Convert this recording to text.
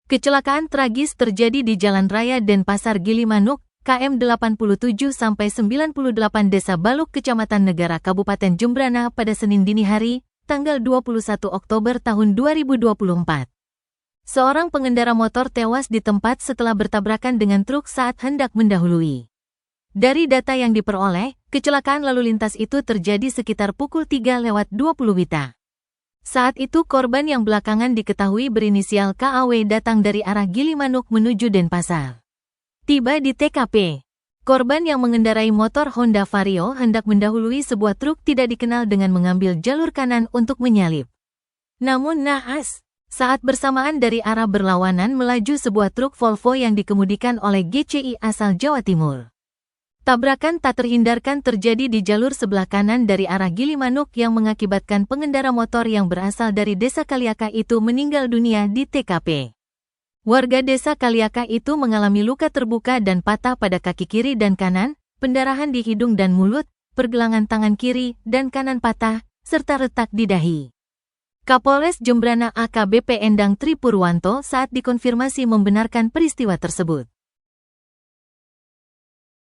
Kecelakaan tragis terjadi di Jalan Raya Denpasar Gilimanuk, KM 87-98 Desa Baluk, Kecamatan Negara, Kabupaten Jembrana pada Senin dini hari, tanggal 21 Oktober tahun 2024. Seorang pengendara motor tewas di tempat setelah bertabrakan dengan truk saat hendak mendahului. Dari data yang diperoleh, kecelakaan lalu lintas itu terjadi sekitar pukul 3:20 WITA. Saat itu korban yang belakangan diketahui berinisial KAW datang dari arah Gilimanuk menuju Denpasar. Tiba di TKP, korban yang mengendarai motor Honda Vario hendak mendahului sebuah truk tidak dikenal dengan mengambil jalur kanan untuk menyalip. Namun naas, saat bersamaan dari arah berlawanan melaju sebuah truk Volvo yang dikemudikan oleh GCI asal Jawa Timur. Tabrakan tak terhindarkan terjadi di jalur sebelah kanan dari arah Gilimanuk yang mengakibatkan pengendara motor yang berasal dari Desa Kaliaka itu meninggal dunia di TKP. Warga Desa Kaliaka itu mengalami luka terbuka dan patah pada kaki kiri dan kanan, pendarahan di hidung dan mulut, pergelangan tangan kiri dan kanan patah, serta retak di dahi. Kapolres Jembrana AKBP Endang Tripurwanto saat dikonfirmasi membenarkan peristiwa tersebut.